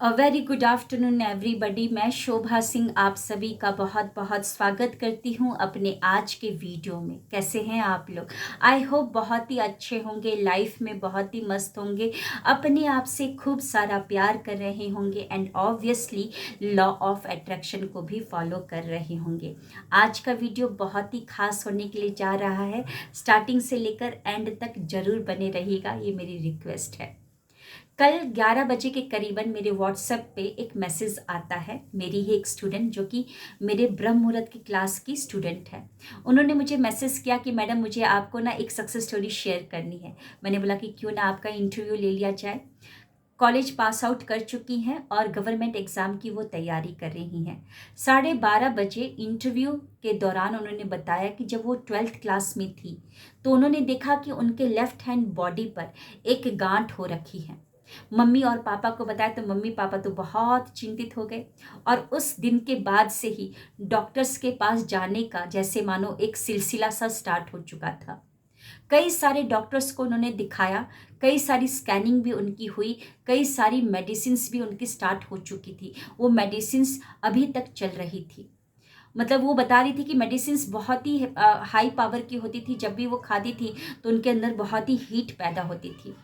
Very good afternoon everybody. मैं शोभा सिंह आप सभी का बहुत बहुत स्वागत करती हूँ अपने आज के वीडियो में। कैसे हैं आप लोग? आई होप बहुत ही अच्छे होंगे, लाइफ में बहुत ही मस्त होंगे, अपने आप से खूब सारा प्यार कर रहे होंगे and obviously law of attraction को भी फॉलो कर रहे होंगे। आज का वीडियो बहुत ही खास होने के लिए जा रहा है, स्टार्टिंग से लेकर एंड तक जरूर बने रहिएगा, ये मेरी रिक्वेस्ट है। कल 11 बजे के करीबन मेरे व्हाट्सएप पे एक मैसेज आता है। मेरी ही एक स्टूडेंट जो कि मेरे ब्रह्म मुहूर्त की क्लास की स्टूडेंट है, उन्होंने मुझे मैसेज किया कि मैडम मुझे आपको ना एक सक्सेस स्टोरी शेयर करनी है। मैंने बोला कि क्यों ना आपका इंटरव्यू ले लिया जाए। कॉलेज पास आउट कर चुकी हैं और गवर्नमेंट एग्ज़ाम की वो तैयारी कर रही हैं। 12:30 बजे इंटरव्यू के दौरान उन्होंने बताया कि जब वो 12th क्लास में थी तो उन्होंने देखा कि उनके लेफ्ट हैंड बॉडी पर एक गांठ हो रखी है। मम्मी और पापा को बताया तो मम्मी पापा तो बहुत चिंतित हो गए और उस दिन के बाद से ही डॉक्टर्स के पास जाने का जैसे मानो एक सिलसिला सा स्टार्ट हो चुका था। कई सारे डॉक्टर्स को उन्होंने दिखाया, कई सारी स्कैनिंग भी उनकी हुई, कई सारी मेडिसिन्स भी उनकी स्टार्ट हो चुकी थी। वो मेडिसिन्स अभी तक चल रही थी। मतलब वो बता रही थी कि मेडिसिन्स बहुत ही हाई पावर की होती थी, जब भी वो खाती थी तो उनके अंदर बहुत ही हीट पैदा होती थी।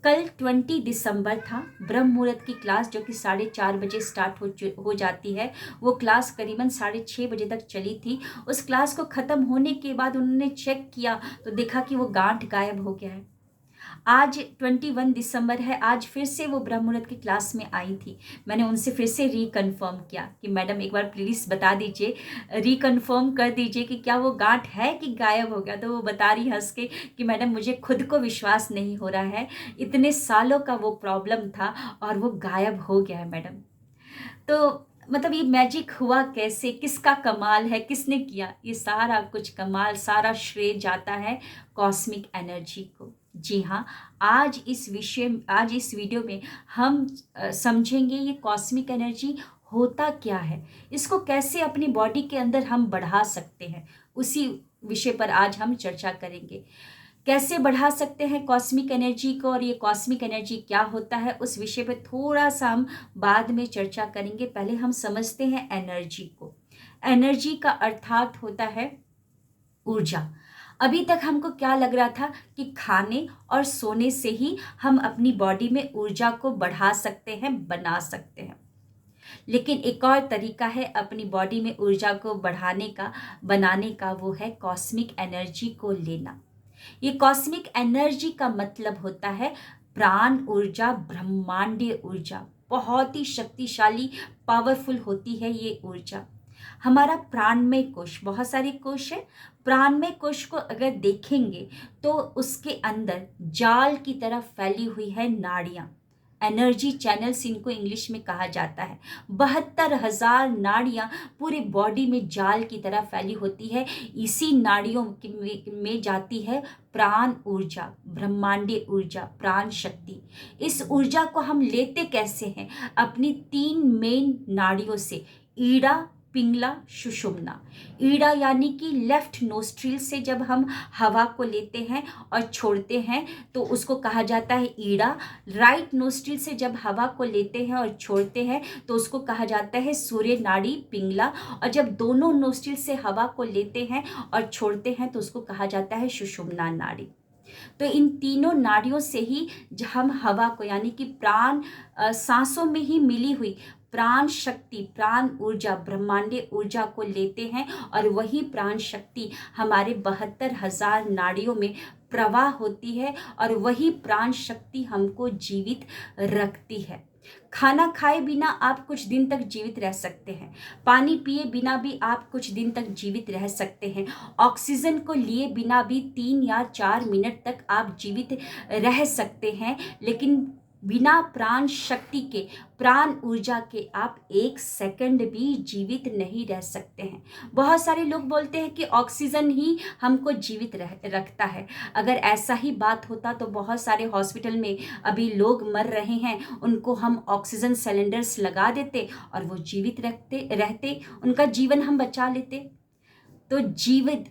कल 20 दिसंबर था। ब्रह्म मुहूर्त की क्लास जो कि 4:30 बजे स्टार्ट हो जाती है, वो क्लास करीबन 6:30 बजे तक चली थी। उस क्लास को ख़त्म होने के बाद उन्होंने चेक किया तो देखा कि वो गांठ गायब हो गया है। आज 21 दिसंबर है, आज फिर से वो ब्रह्म मुहूर्त की क्लास में आई थी। मैंने उनसे फिर से रिकन्फर्म किया कि मैडम एक बार प्लीज़ बता दीजिए, रिकन्फर्म कर दीजिए कि क्या वो गांठ है कि गायब हो गया। तो वो बता रही हंस के कि मैडम मुझे खुद को विश्वास नहीं हो रहा है, इतने सालों का वो प्रॉब्लम था और वो गायब हो गया है मैडम। तो मतलब ये मैजिक हुआ कैसे, किसका कमाल है, किसने किया, ये सारा कुछ कमाल, सारा श्रेय जाता है कॉस्मिक एनर्जी को। जी हाँ, आज इस वीडियो में हम समझेंगे ये कॉस्मिक एनर्जी होता क्या है, इसको कैसे अपनी बॉडी के अंदर हम बढ़ा सकते हैं, उसी विषय पर आज हम चर्चा करेंगे। कैसे बढ़ा सकते हैं कॉस्मिक एनर्जी को और ये कॉस्मिक एनर्जी क्या होता है, उस विषय पे थोड़ा सा हम बाद में चर्चा करेंगे। पहले हम समझते हैं एनर्जी को। एनर्जी का अर्थात होता है ऊर्जा। अभी तक हमको क्या लग रहा था कि खाने और सोने से ही हम अपनी बॉडी में ऊर्जा को बढ़ा सकते हैं, बना सकते हैं। लेकिन एक और तरीका है अपनी बॉडी में ऊर्जा को बढ़ाने का, बनाने का, वो है कॉस्मिक एनर्जी को लेना। ये कॉस्मिक एनर्जी का मतलब होता है प्राण ऊर्जा, ब्रह्मांडीय ऊर्जा। बहुत ही शक्तिशाली, पावरफुल होती है ये ऊर्जा। हमारा प्राणमय कोश, बहुत सारे कोश है, प्राणमय कोश को अगर देखेंगे तो उसके अंदर जाल की तरह फैली हुई है नाड़ियां। एनर्जी चैनल्स इनको इंग्लिश में कहा जाता है। 72,000 नाड़ियां पूरी बॉडी में जाल की तरह फैली होती है। इसी नाड़ियों में जाती है प्राण ऊर्जा, ब्रह्मांडीय ऊर्जा, प्राण शक्ति। इस ऊर्जा को हम लेते कैसे हैं? अपनी 3 मेन नाड़ियों से, ईड़ा, पिंगला, सुषुम्ना। ईड़ा यानी कि लेफ्ट नोस्ट्रिल से जब हम हवा को लेते हैं और छोड़ते हैं तो उसको कहा जाता है ईड़ा। राइट नोस्ट्रिल से जब हवा को लेते हैं और छोड़ते हैं तो उसको कहा जाता है सूर्य नाड़ी, पिंगला। और जब दोनों नोस्ट्रिल से हवा को लेते हैं और छोड़ते हैं तो उसको कहा जाता है सुषुम्ना नाड़ी। तो इन तीनों नाड़ियों से ही हम हवा को, यानी कि प्राण, सांसों में ही मिली हुई प्राण शक्ति, प्राण ऊर्जा, ब्रह्मांडीय ऊर्जा को लेते हैं और वही प्राण शक्ति हमारे 72,000 नाड़ियों में प्रवाह होती है और वही प्राण शक्ति हमको जीवित रखती है। खाना खाए बिना आप कुछ दिन तक जीवित रह सकते हैं, पानी पिए बिना भी आप कुछ दिन तक जीवित रह सकते हैं, ऑक्सीजन को लिए बिना भी 3 या 4 मिनट तक आप जीवित रह सकते हैं। लेकिन बिना प्राण शक्ति के, प्राण ऊर्जा के आप 1 सेकंड भी जीवित नहीं रह सकते हैं। बहुत सारे लोग बोलते हैं कि ऑक्सीजन ही हमको जीवित रखता है। अगर ऐसा ही बात होता तो बहुत सारे हॉस्पिटल में अभी लोग मर रहे हैं, उनको हम ऑक्सीजन सिलेंडर्स लगा देते और वो जीवित रहते, उनका जीवन हम बचा लेते। तो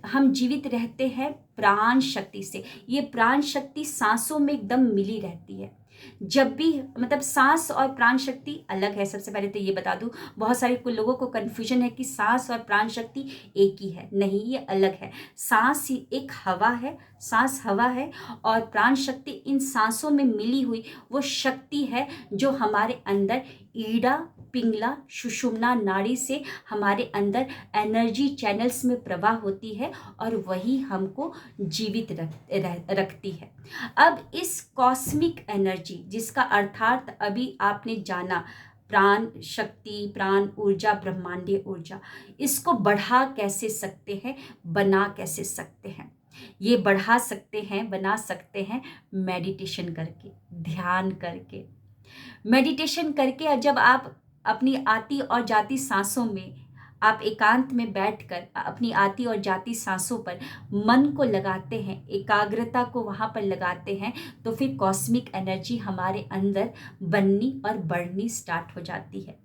हम जीवित रहते हैं प्राण शक्ति से। ये प्राण शक्ति सांसों में एकदम मिली रहती है। जब भी मतलब सांस और प्राण शक्ति अलग है। सबसे पहले तो ये बता दूं, बहुत सारे कुछ लोगों को कन्फ्यूजन है कि सांस और प्राण शक्ति एक ही है। नहीं, ये अलग है। सांस ही एक हवा है, सांस हवा है, और प्राण शक्ति इन सांसों में मिली हुई वो शक्ति है जो हमारे अंदर ईड़ा, पिंगला, सुषुम्ना नाड़ी से हमारे अंदर एनर्जी चैनल्स में प्रवाह होती है और वही हमको जीवित रखती है। अब इस कॉस्मिक एनर्जी, जिसका अर्थात अभी आपने जाना, प्राण शक्ति, प्राण ऊर्जा, ब्रह्मांडीय ऊर्जा, इसको बढ़ा कैसे सकते हैं, बना कैसे सकते हैं? ये बढ़ा सकते हैं, बना सकते हैं मेडिटेशन करके, ध्यान करके। मेडिटेशन करके जब आप अपनी आती और जाती सांसों में, आप एकांत में बैठकर अपनी आती और जाती सांसों पर मन को लगाते हैं, एकाग्रता को वहाँ पर लगाते हैं, तो फिर कॉस्मिक एनर्जी हमारे अंदर बननी और बढ़नी स्टार्ट हो जाती है।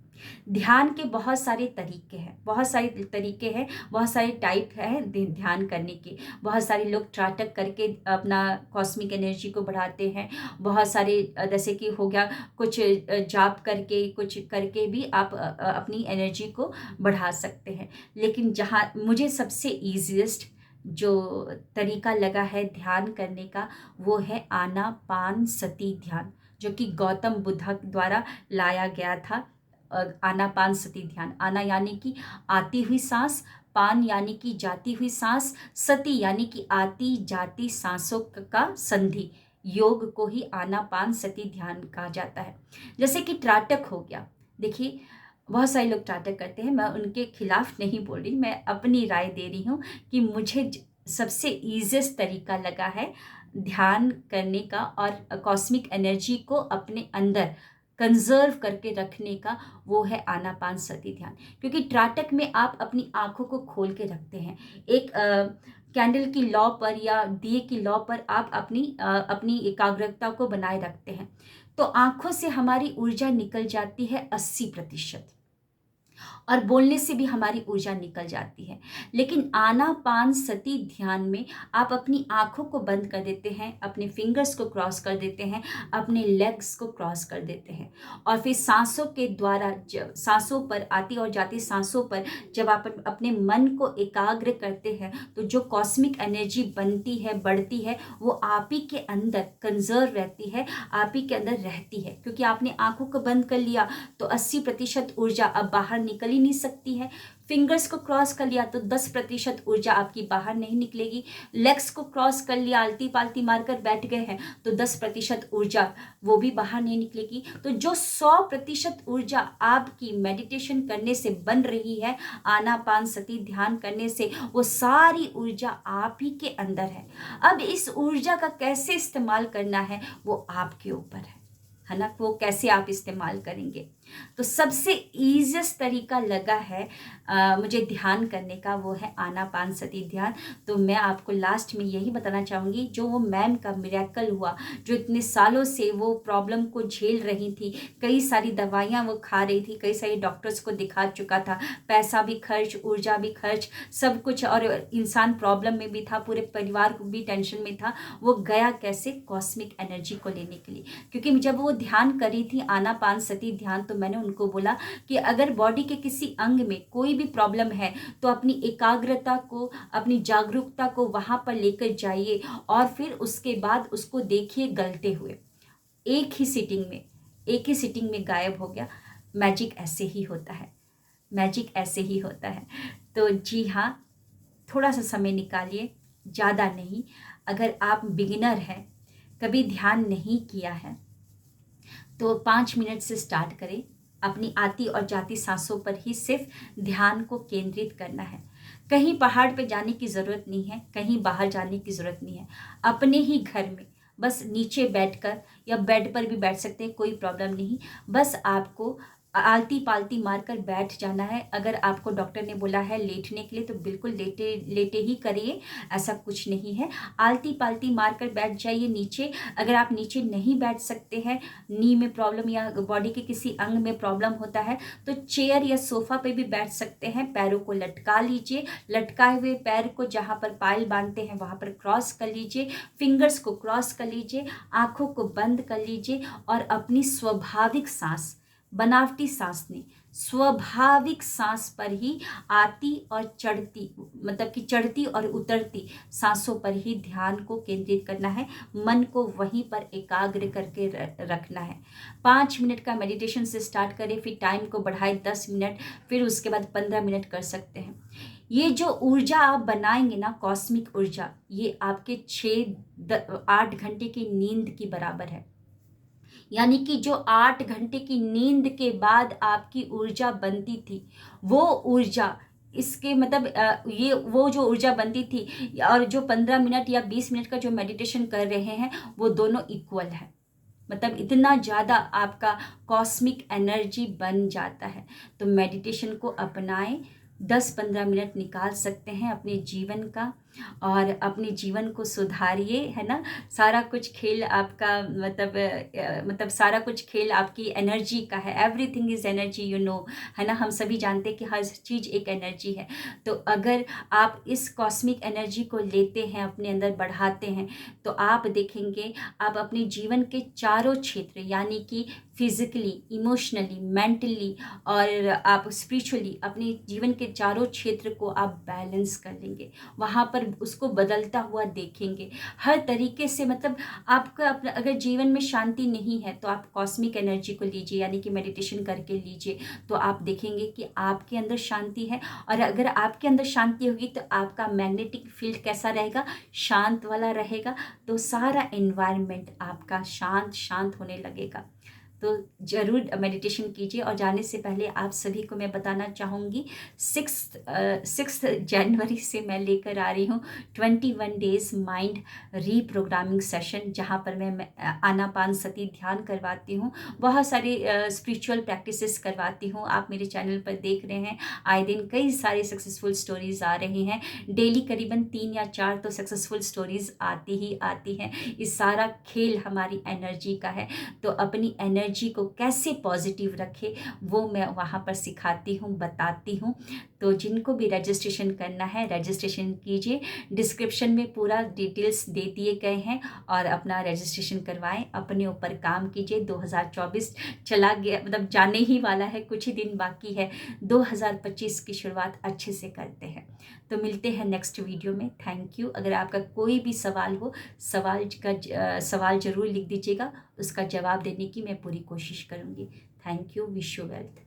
ध्यान के बहुत सारे तरीके हैं, बहुत सारे तरीके हैं, बहुत सारे टाइप है ध्यान करने के। बहुत सारे लोग त्राटक करके अपना कॉस्मिक एनर्जी को बढ़ाते हैं। बहुत सारे जैसे कि हो गया कुछ जाप करके, कुछ करके भी आप अपनी एनर्जी को बढ़ा सकते हैं। लेकिन जहाँ मुझे सबसे ईजीएस्ट जो तरीका लगा है ध्यान करने का, वो है आनापानसती ध्यान, जो कि गौतम बुद्ध द्वारा लाया गया था। आनापानसती ध्यान, आना यानी कि आती हुई सांस, पान यानी कि जाती हुई सांस, सती यानी कि आती जाती सांसों का संधि, योग को ही आनापानसती ध्यान कहा जाता है। जैसे कि त्राटक हो गया, देखिए बहुत सारे लोग त्राटक करते हैं, मैं उनके खिलाफ नहीं बोल रही, मैं अपनी राय दे रही हूँ कि मुझे सबसे ईजीएस्ट तरीका लगा है ध्यान करने का और कॉस्मिक एनर्जी को अपने अंदर कंजर्व करके रखने का, वो है आनापानसती ध्यान। क्योंकि त्राटक में आप अपनी आंखों को खोल के रखते हैं, एक कैंडल की लौ पर या दिए की लौ पर आप अपनी एकाग्रता को बनाए रखते हैं, तो आंखों से हमारी ऊर्जा निकल जाती है 80%, और बोलने से भी हमारी ऊर्जा निकल जाती है। लेकिन आनापानसती ध्यान में आप अपनी आंखों को बंद कर देते हैं, अपने फिंगर्स को क्रॉस कर देते हैं, अपने लेग्स को क्रॉस कर देते हैं, और फिर सांसों के द्वारा सांसों पर, आती और जाती सांसों पर जब आप अपने मन को एकाग्र करते हैं, तो जो कॉस्मिक एनर्जी बनती है, बढ़ती है, वो आप ही के अंदर कंजर्व रहती है, आप ही के अंदर रहती है। क्योंकि आपने आंखों को बंद कर लिया तो 80% ऊर्जा अब बाहर निकल ही नहीं सकती है। फिंगर्स को क्रॉस कर लिया तो 10% ऊर्जा आपकी बाहर नहीं निकलेगी। लेग्स को क्रॉस कर लिया, आलती पालती मारकर बैठ गए हैं, तो 10% ऊर्जा वो भी बाहर नहीं निकलेगी। तो जो 100% ऊर्जा आपकी मेडिटेशन करने से बन रही है, आनापानसती ध्यान करने से, वो सारी ऊर्जा आप ही के अंदर है। अब इस ऊर्जा का कैसे इस्तेमाल करना है वो आपके ऊपर है ना, वो कैसे आप इस्तेमाल करेंगे। तो सबसे ईजीएस्ट तरीका लगा है मुझे ध्यान करने का, वो है आनापानसती ध्यान। तो मैं आपको लास्ट में यही बताना चाहूँगी, जो वो मैम का मिरेकल हुआ, जो इतने सालों से वो प्रॉब्लम को झेल रही थी, कई सारी दवाइयाँ वो खा रही थी, कई सारे डॉक्टर्स को दिखा चुका था, पैसा भी खर्च, ऊर्जा भी खर्च, सब कुछ, और इंसान प्रॉब्लम में भी था, पूरे परिवार को भी टेंशन में था। वो गया कैसे? कॉस्मिक एनर्जी को लेने के लिए। क्योंकि जब वो ध्यान करी थी आनापानसती ध्यान, तो मैंने उनको बोला कि अगर बॉडी के किसी अंग में कोई भी प्रॉब्लम है तो अपनी एकाग्रता को, अपनी जागरूकता को वहां पर लेकर जाइए, और फिर उसके बाद उसको देखिए गलते हुए, एक ही सिटिंग में गायब हो गया। मैजिक ऐसे ही होता है, मैजिक ऐसे ही होता है। तो जी हाँ, थोड़ा सा समय निकालिए, ज़्यादा नहीं। अगर आप बिगिनर हैं, कभी ध्यान नहीं किया है, तो 5 मिनट से स्टार्ट करें। अपनी आती और जाती सांसों पर ही सिर्फ ध्यान को केंद्रित करना है। कहीं पहाड़ पे जाने की ज़रूरत नहीं है, कहीं बाहर जाने की ज़रूरत नहीं है। अपने ही घर में बस नीचे बैठकर, या बेड पर भी बैठ सकते हैं, कोई प्रॉब्लम नहीं। बस आपको आलती पालती मारकर बैठ जाना है। अगर आपको डॉक्टर ने बोला है लेटने के लिए तो बिल्कुल लेटे लेटे ही करिए, ऐसा कुछ नहीं है। आलती पालती मारकर बैठ जाइए नीचे। अगर आप नीचे नहीं बैठ सकते हैं, नी में प्रॉब्लम या बॉडी के किसी अंग में प्रॉब्लम होता है, तो चेयर या सोफा पे भी बैठ सकते हैं। पैरों को लटका लीजिए, लटकाए हुए पैर को जहाँ पर पायल बांधते हैं वहाँ पर क्रॉस कर लीजिए, फिंगर्स को क्रॉस कर लीजिए, आँखों को बंद कर लीजिए और अपनी स्वाभाविक सांस, बनावटी सांस नहीं, स्वाभाविक सांस पर ही आती और चढ़ती, मतलब कि चढ़ती और उतरती सांसों पर ही ध्यान को केंद्रित करना है। मन को वहीं पर एकाग्र करके रखना है। 5 मिनट का मेडिटेशन से स्टार्ट करें, फिर टाइम को बढ़ाए 10 मिनट, फिर उसके बाद 15 मिनट कर सकते हैं। ये जो ऊर्जा आप बनाएंगे ना, कॉस्मिक ऊर्जा, ये आपके 6-8 घंटे की नींद की बराबर है। यानी कि जो 8 घंटे की नींद के बाद आपकी ऊर्जा बनती थी, वो ऊर्जा इसके मतलब ये वो जो ऊर्जा बनती थी और जो 15 मिनट या 20 मिनट का जो मेडिटेशन कर रहे हैं, वो दोनों इक्वल है। मतलब इतना ज़्यादा आपका कॉस्मिक एनर्जी बन जाता है। तो मेडिटेशन को अपनाएं, 10-15 मिनट निकाल सकते हैं अपने जीवन का और अपने जीवन को सुधारिए, है ना। सारा कुछ खेल आपका मतलब सारा कुछ खेल आपकी एनर्जी का है। Everything is energy, you know, है ना। हम सभी जानते हैं कि हर चीज़ एक एनर्जी है। तो अगर आप इस कॉस्मिक एनर्जी को लेते हैं, अपने अंदर बढ़ाते हैं, तो आप देखेंगे आप अपने जीवन के चारों क्षेत्र, यानी कि फिजिकली, इमोशनली, मेंटली और आप स्पिरिचुअली, अपने जीवन के चारों क्षेत्र को आप बैलेंस कर लेंगे। वहाँ पर उसको बदलता हुआ देखेंगे हर तरीके से। मतलब आपका अगर जीवन में शांति नहीं है तो आप कॉस्मिक एनर्जी को लीजिए, यानी कि मेडिटेशन करके लीजिए, तो आप देखेंगे कि आपके अंदर शांति है। और अगर आपके अंदर शांति होगी तो आपका मैग्नेटिक फील्ड कैसा रहेगा, शांत वाला रहेगा। तो सारा एनवायरनमेंट आपका शांत होने लगेगा। तो ज़रूर मेडिटेशन कीजिए। और जाने से पहले आप सभी को मैं बताना चाहूँगी, 6 जनवरी से मैं लेकर आ रही हूँ 21 डेज माइंड रीप्रोग्रामिंग सेशन, जहाँ पर मैं आनापानसती ध्यान करवाती हूँ, बहुत सारे स्पिरिचुअल प्रैक्टिसेस करवाती हूँ। आप मेरे चैनल पर देख रहे हैं आए दिन कई सारे सक्सेसफुल स्टोरीज़ आ रही हैं। डेली करीबन 3 या 4 तो सक्सेसफुल स्टोरीज़ आती ही आती हैं। इस सारा खेल हमारी एनर्जी का है। तो अपनी एनर्जी को कैसे पॉजिटिव रखे वो मैं वहाँ पर सिखाती हूँ, बताती हूँ। तो जिनको भी रजिस्ट्रेशन करना है रजिस्ट्रेशन कीजिए, डिस्क्रिप्शन में पूरा डिटेल्स दे दिए गए हैं और अपना रजिस्ट्रेशन करवाएं, अपने ऊपर काम कीजिए। 2024 चला गया, मतलब जाने ही वाला है, कुछ ही दिन बाकी है। 2025 की शुरुआत अच्छे से करते हैं। तो मिलते हैं नेक्स्ट वीडियो में। Thank you. अगर आपका कोई भी सवाल हो, सवाल ज़रूर लिख दीजिएगा, उसका जवाब देने की मैं पूरी कोशिश करूँगी। Thank you. Wish you wealth.